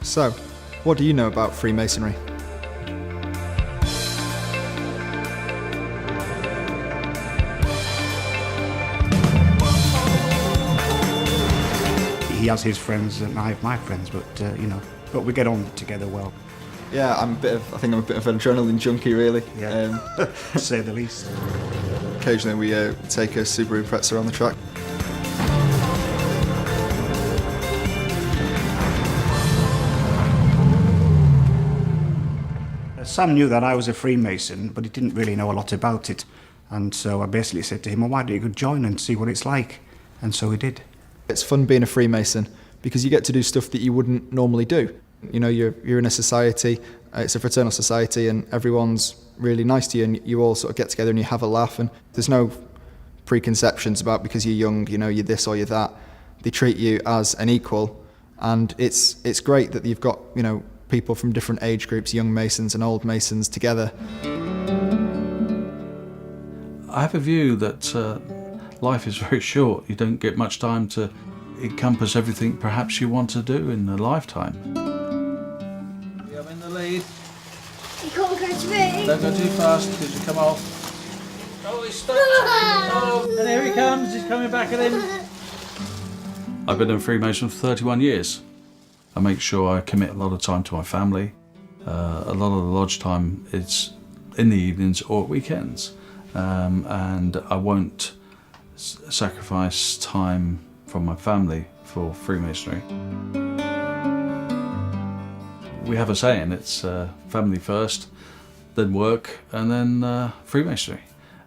So, what do you know about Freemasonry? He has his friends and I have my friends, but but we get on together well. Yeah, I think I'm a bit of an adrenaline junkie, really. Yeah, to say the least. Occasionally we take a Subaru Impreza on the track. Sam knew that I was a Freemason, but he didn't really know a lot about it. And so I basically said to him, well, why don't you go join and see what it's like? And so he did. It's fun being a Freemason because you get to do stuff that you wouldn't normally do. You know, you're in a society, it's a fraternal society, and everyone's really nice to you, and you all sort of get together and you have a laugh, and there's no preconceptions about because you're young, you know, you're this or you're that. They treat you as an equal, and it's great that you've got, you know, people from different age groups, young Masons and old Masons together. I have a view that life is very short. You don't get much time to encompass everything perhaps you want to do in a lifetime. I'm in the lead. You can't go to me. Don't go too fast because you come off. Oh, he's stuck. Oh, and here he comes. He's coming back at him. I've been a Freemason for 31 years. I make sure I commit a lot of time to my family. A lot of the lodge time is in the evenings or at weekends. And I won't sacrifice time from my family for Freemasonry. We have a saying, it's family first, then work, and then Freemasonry.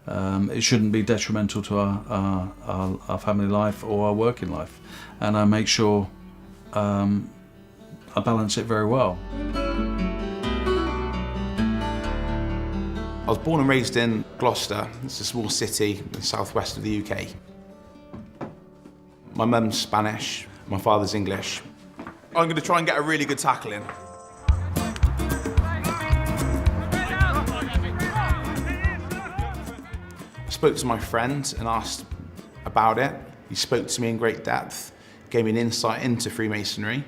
It shouldn't be detrimental to our family life or our working life. And I make sure I balance it very well. I was born and raised in Gloucester. It's a small city in the southwest of the UK. My mum's Spanish, my father's English. I'm going to try and get a really good tackle in. I spoke to my friend and asked about it. He spoke to me in great depth, gave me an insight into Freemasonry,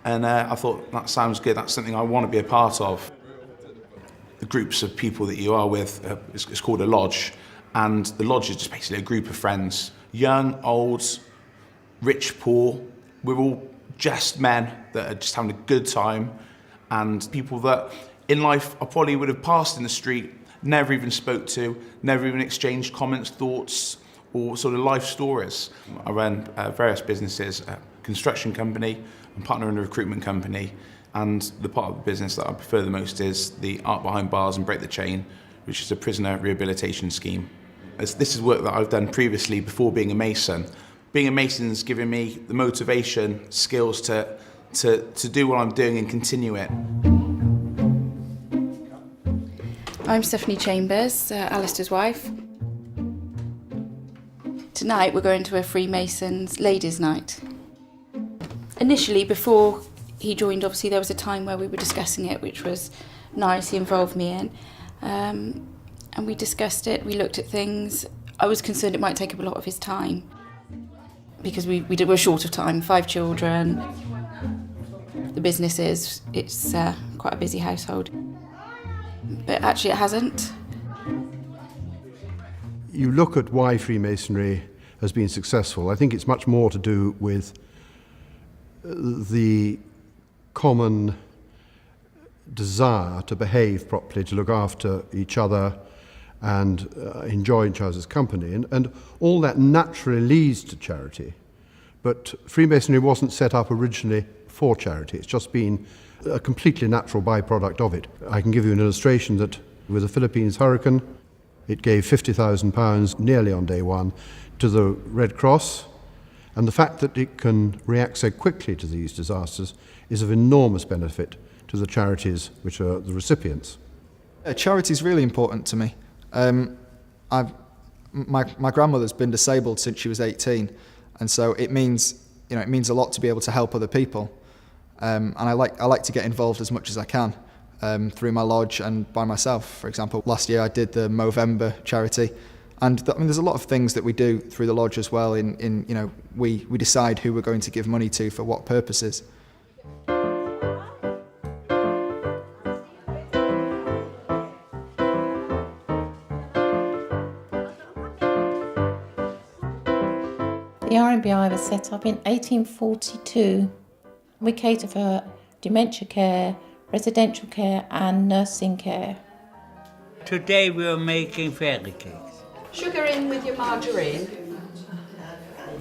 and I thought, that sounds good, that's something I want to be a part of. The groups of people that you are with, it's called a lodge, and the lodge is just basically a group of friends, young, old, rich, poor. We're all just men that are just having a good time, and people that in life I probably would have passed in the street, never even spoke to, never even exchanged comments, thoughts, or sort of life stories. I run various businesses, a construction company, I'm partner in a recruitment company, and the part of the business that I prefer the most is the Art Behind Bars and Break the Chain, which is a prisoner rehabilitation scheme. This is work that I've done previously before being a Mason. Being a Mason's given me the motivation, skills to do what I'm doing and continue it. I'm Stephanie Chambers, Alistair's wife. Tonight we're going to a Freemasons ladies' night. Initially, before he joined, obviously there was a time where we were discussing it, which was nice, he involved me in. And we discussed it, we looked at things. I was concerned it might take up a lot of his time because we're short of time, 5 children. The business it's quite a busy household. But actually it hasn't. You look at why Freemasonry has been successful. I think it's much more to do with the common desire to behave properly, to look after each other and enjoy each other's company. And all that naturally leads to charity. But Freemasonry wasn't set up originally for charity. It's just been a completely natural byproduct of it. I can give you an illustration that with the Philippines hurricane, it gave £50,000 nearly on day one to the Red Cross. And the fact that it can react so quickly to these disasters is of enormous benefit to the charities which are the recipients. Charity is really important to me. My grandmother's been disabled since she was 18, and so it means a lot to be able to help other people. And I like to get involved as much as I can through my lodge and by myself. For example, last year I did the Movember charity. And there's a lot of things that we do through the lodge as well. We decide who we're going to give money to for what purposes. SFI was set up in 1842. We cater for dementia care, residential care and nursing care. Today we are making fairy cakes. Sugar in with your margarine.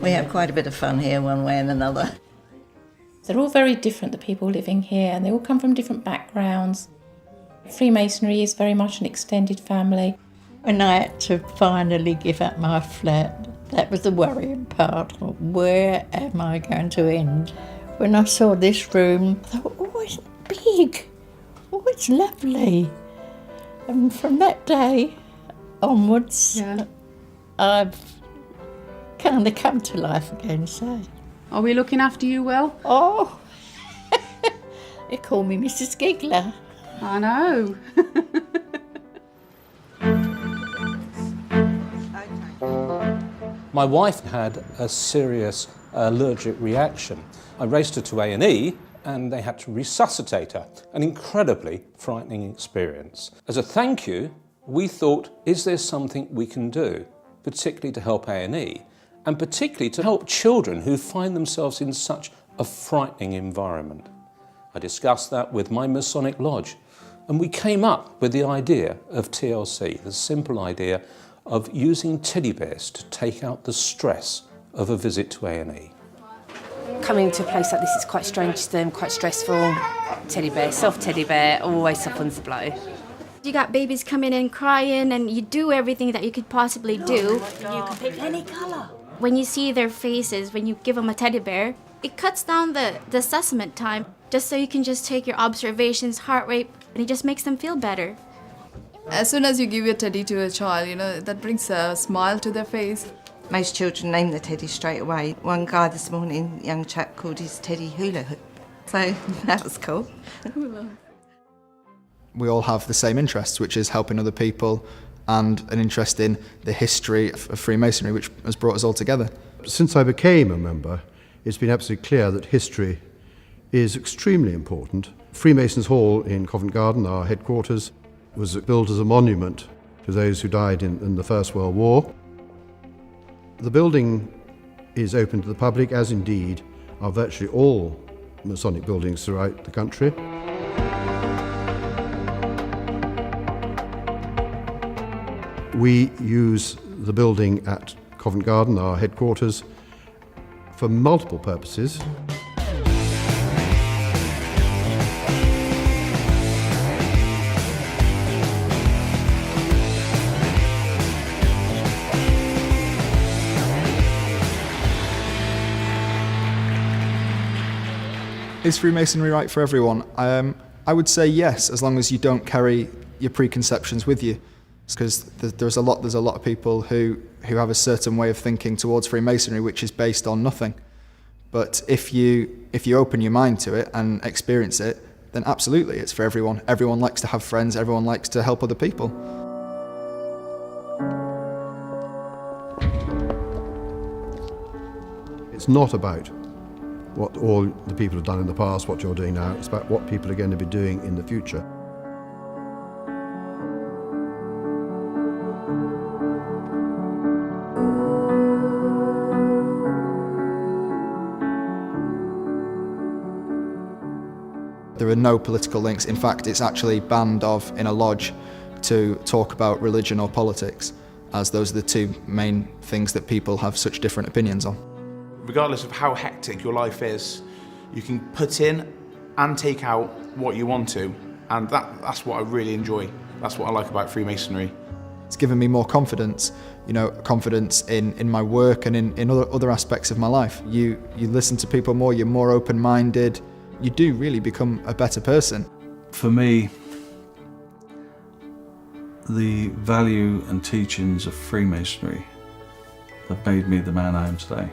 We have quite a bit of fun here one way and another. They're all very different, the people living here, and they all come from different backgrounds. Freemasonry is very much an extended family. When I had to finally give up my flat, that was the worrying part. Where am I going to end? When I saw this room, I thought, oh, it's big. Oh, it's lovely. And from that day onwards, I've kind of come to life again, so. Are we looking after you well? Oh, they call me Mrs. Giggler. I know. My wife had a serious allergic reaction. I raced her to A&E and they had to resuscitate her. An incredibly frightening experience. As a thank you, we thought, is there something we can do, particularly to help A&E, and particularly to help children who find themselves in such a frightening environment? I discussed that with my Masonic Lodge, and we came up with the idea of TLC, the simple idea of using teddy bears to take out the stress of a visit to A&E. Coming to a place like this is quite strange to them, quite stressful. Teddy bear, soft teddy bear, always softens the blow. You got babies coming in crying and you do everything that you could possibly do. You can pick any colour. When you see their faces, when you give them a teddy bear, it cuts down the assessment time just so you can just take your observations, heart rate, and it just makes them feel better. As soon as you give your teddy to a child, you know, that brings a smile to their face. Most children name the teddy straight away. One guy this morning, young chap, called his teddy hula hoop. So that was cool. We all have the same interests, which is helping other people and an interest in the history of Freemasonry, which has brought us all together. Since I became a member, it's been absolutely clear that history is extremely important. Freemasons' Hall in Covent Garden, our headquarters, was built as a monument to those who died in the First World War. The building is open to the public, as indeed are virtually all Masonic buildings throughout the country. We use the building at Covent Garden, our headquarters, for multiple purposes. Is Freemasonry right for everyone? I would say yes, as long as you don't carry your preconceptions with you. Because there's a lot of people who have a certain way of thinking towards Freemasonry which is based on nothing. But if you open your mind to it and experience it, then absolutely it's for everyone. Everyone likes to have friends, everyone likes to help other people. It's not about what all the people have done in the past, what you're doing now. It's about what people are going to be doing in the future. There are no political links. In fact, it's actually banned in a lodge to talk about religion or politics, as those are the two main things that people have such different opinions on. Regardless of how hectic your life is, you can put in and take out what you want to, and that's what I really enjoy. That's what I like about Freemasonry. It's given me more confidence, confidence in my work and in other aspects of my life. You listen to people more, you're more open-minded, you do really become a better person. For me, the value and teachings of Freemasonry have made me the man I am today.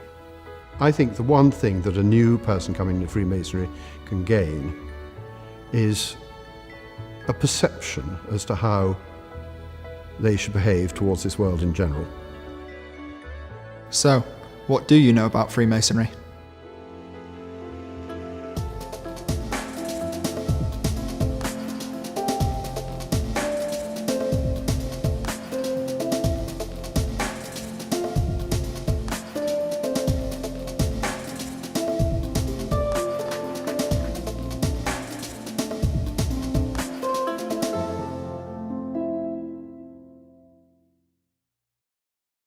I think the one thing that a new person coming into Freemasonry can gain is a perception as to how they should behave towards this world in general. So, what do you know about Freemasonry?